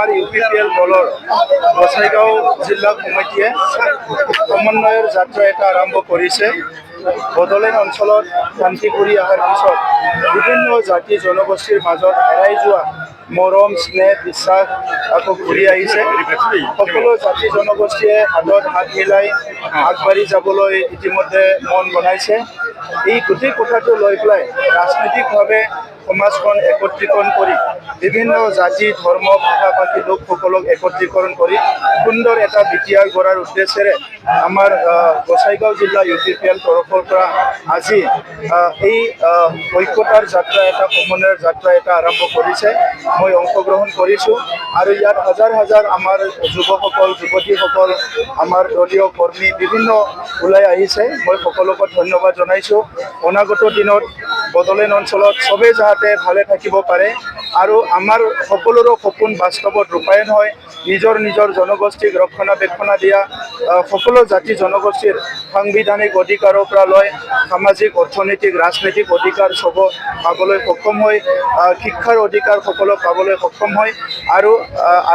আমাৰ UPPL দলৰ গোসাইগাঁও জিলা কমিটিয়ে সমন্বয়ৰ যাত্ৰা এটা আৰম্ভ কৰিছে। বড়োলেণ্ড অঞ্চলত শান্তি কৰি অহাৰ পিছত বিভিন্ন জাতি জনগোষ্ঠীৰ মাজত হেৰাই যোৱা মৰম স্নেহ বিশ্বাস আকৌ ঘূৰি আহিছে। সকলো জাতি জনগোষ্ঠীয়ে হাতত হাত মিলাই আগবাঢ়ি যাবলৈ ইতিমধ্যে মন বনাইছে। এই গোটেই কথাটো লৈ পেলাই ৰাজনৈতিকভাৱে সমাজখন একত্ৰীকৰণ কৰি বিভিন্ন জাতি ধৰ্ম ভাষা ভাষী লোকসকলক একত্ৰীকৰণ কৰি সুন্দৰ এটা বিটিআৰ গঢ়াৰ উদ্দেশ্যেৰে আমাৰ গোসাইগাঁও জিলা UPPL তৰফৰ পৰা আজি এই ঐক্যতাৰ যাত্ৰা এটা সমন্বয়ৰ যাত্ৰা এটা আৰম্ভ কৰিছে। মই অংশগ্ৰহণ কৰিছোঁ আৰু ইয়াত হাজাৰ হাজাৰ আমাৰ যুৱকসকল যুৱতীসকল আমাৰ দলীয় কৰ্মী বিভিন্ন ওলাই আহিছে। মই সকলোকে ধন্যবাদ জনাইছোঁ। অনাগত দিনত বড়োলেণ্ড অঞ্চলত চবেই যাতে ভালে থাকিব পাৰে আৰু আমাৰ সকলোৰে সপোন বাস্তৱত ৰূপায়ণ হয়। নিজৰ নিজৰ জনগোষ্ঠীক ৰক্ষণাবেক্ষণ দিয়া সকলো জাতি জনগোষ্ঠীৰ সাংবিধানিক অধিকাৰৰ পৰা লৈ সামাজিক অৰ্থনৈতিক ৰাজনৈতিক অধিকাৰ চব পাবলৈ সক্ষম হয়, শিক্ষাৰ অধিকাৰ সকলো পাবলৈ সক্ষম হয় আৰু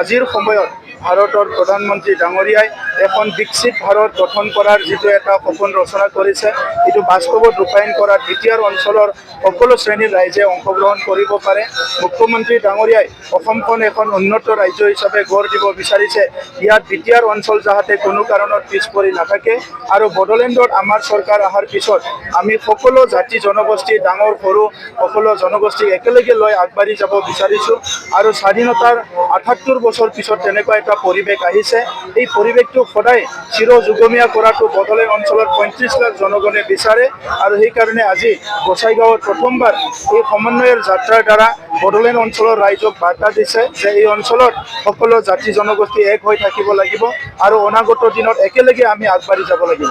আজিৰ সময়ত ভাৰতৰ প্ৰধানমন্ত্ৰী ডাঙৰীয়াই এখন বিকশিত ভাৰত গঠন কৰাৰ যিটো এটা সপোন ৰচনা কৰিছে, এইটো বাস্তৱত ৰূপায়ণ কৰাত বিটিআৰ অঞ্চলৰ সকলো শ্ৰেণীৰ ৰাইজে অংশগ্ৰহণ কৰিব পাৰে। মুখ্যমন্ত্ৰী ডাঙৰীয়াই অসমখন এখন উন্নত ৰাজ্য হিচাপে গঢ় দিব বিচাৰিছে। ইয়াত বিটিআৰ অঞ্চল যাতে কোনো কাৰণত পিছ পৰি নাথাকে আৰু বড়োলেণ্ডত আমাৰ চৰকাৰ অহাৰ পিছত আমি সকলো জাতি জনগোষ্ঠী ডাঙৰ সৰু সকলো জনগোষ্ঠীক একেলগে লৈ আগবাঢ়ি যাব বিচাৰিছোঁ আৰু স্বাধীনতাৰ ৭৮ বছৰ পিছত তেনেকুৱা এটা পৰিৱেশ আহিছে। এই পৰিৱেশটো সদায় চিৰযুগমীয়া কৰাটো বড়োলেণ্ড অঞ্চলৰ ৩৫ লাখ জনগণে বিচাৰে আৰু সেইকাৰণে আজি গোসাইগাঁৱত প্ৰথমবাৰ এই সমন্বয়ৰ যাত্ৰাৰ দ্বাৰা বড়োলেণ্ড অঞ্চলৰ ৰাইজক বাৰ্তা দিছে যে এই অঞ্চলত সকলো জাতি জনগোষ্ঠী এক হৈ থাকিব লাগিব আৰু অনাগত দিনত একেলগে আমি আগবাঢ়ি যাব লাগিব।